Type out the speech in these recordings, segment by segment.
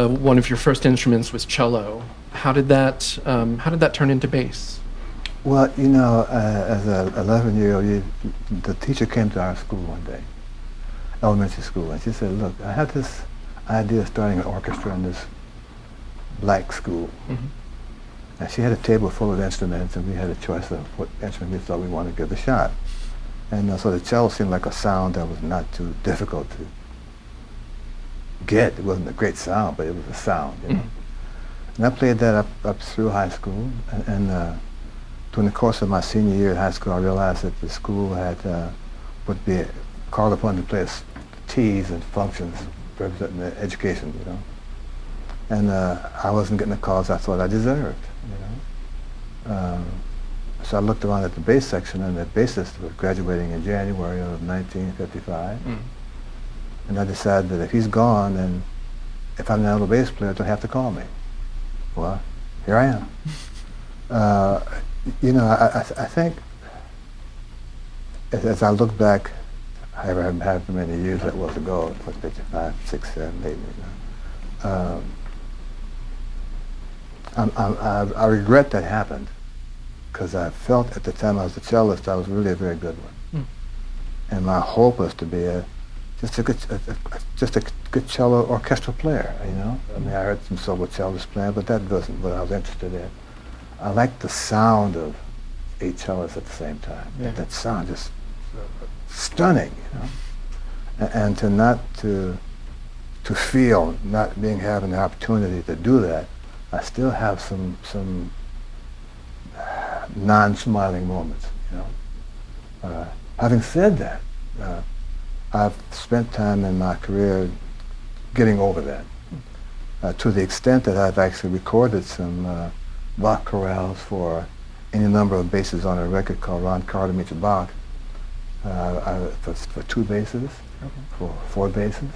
one of your first instruments was cello. How did that turn into bass? Well, as an 11-year-old, the teacher came to our school one day, elementary school, and she said, "Look, I have this idea of starting an orchestra in this black school." Mm-hmm. And she had a table full of instruments, and we had a choice of what instrument we thought we wanted to give a shot. And so the cello seemed like a sound that was not too difficult to get. It wasn't a great sound, but it was a sound. Mm-hmm. And I played that up through high school, and during the course of my senior year in high school, I realized that the school would be called upon to play T's and functions representing the education, And I wasn't getting the calls I thought I deserved, So I looked around at the bass section, and the bassist was graduating in January of 1955. Mm. And I decided that if he's gone, then if I'm not a bass player, they'll have to call me. Well, here I am. I think as I look back, however many years that was ago, it was 55, 6, 7, 8, I regret that happened, because I felt at the time I was a cellist, I was really a very good one. Mm. And my hope was to be just a good cello orchestral player, I mean, I heard some solo cellists playing, but that wasn't what I was interested in. I liked the sound of 8 cellists at the same time. Yeah. That sound just stunning, And to feel not having the opportunity to do that, I still have some non-smiling moments, Having said that, I've spent time in my career getting over that, to the extent that I've actually recorded some Bach chorales for any number of basses on a record called Ron Carter Meets Bach, for 2 basses, okay, for 4 basses,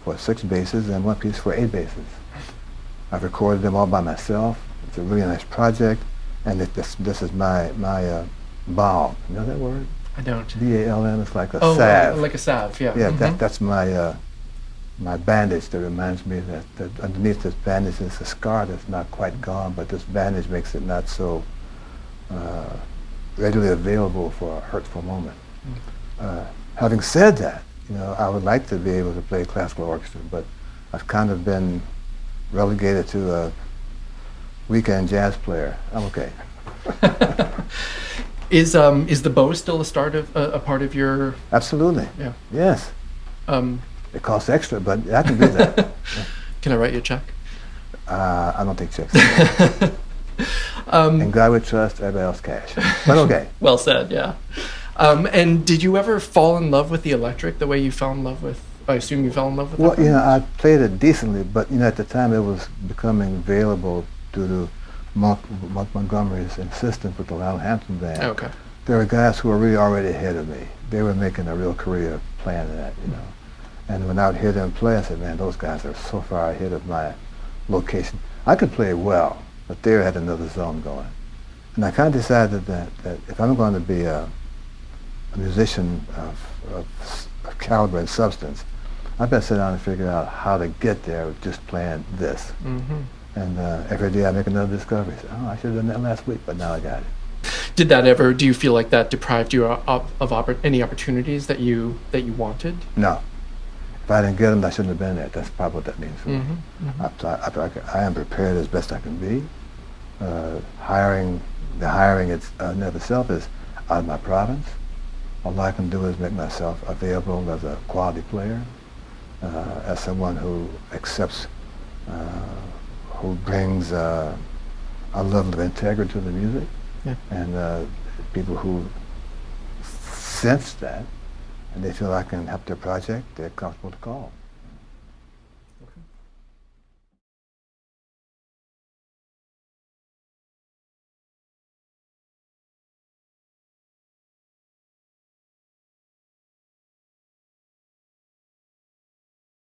for 6 basses, and 1 piece for 8 basses. I've recorded them all by myself. It's a really nice project, and this is my balm. You know that word? I don't. B-A-L-M. It's like a salve. Like a salve, yeah. Yeah, mm-hmm. That's my bandage that reminds me that underneath this bandage is a scar that's not quite gone, but this bandage makes it not so readily available for a hurtful moment. Mm. Having said that, I would like to be able to play classical orchestra, but I've kind of been relegated to a weekend jazz player. I'm okay. Is the bow still a part of your? Absolutely. Yeah. Yes. It costs extra, but I can do that. Yeah. Can I write you a check? I don't take checks. And God we trust, everybody else cash. But okay. Well said, yeah. And did you ever fall in love with the electric the way you fell in love with? I assume you fell in love with that. Well, I played it decently, but at the time it was becoming available due to Monk Montgomery's insistence with the Lyle Hampton band. Okay. There were guys who were really already ahead of me. They were making a real career playing that, And when I would hear them play, I said, man, those guys are so far ahead of my location. I could play well, but they had another zone going. And I kind of decided that if I'm going to be a musician of caliber and substance, I better sit down and figure out how to get there with just playing this. Mm-hmm. And every day I make another discovery. So, I should have done that last week, but now I got it. Do you feel like that deprived you of any opportunities that you wanted? No. If I didn't get them, I shouldn't have been there. That's probably what that means for me. Mm-hmm. I am prepared as best I can be. The hiring in of itself is out of my province. All I can do is make myself available as a quality player, as someone who accepts, who brings a level of integrity to the music, yeah. And people who sense that and they feel I can help their project, they're comfortable to call.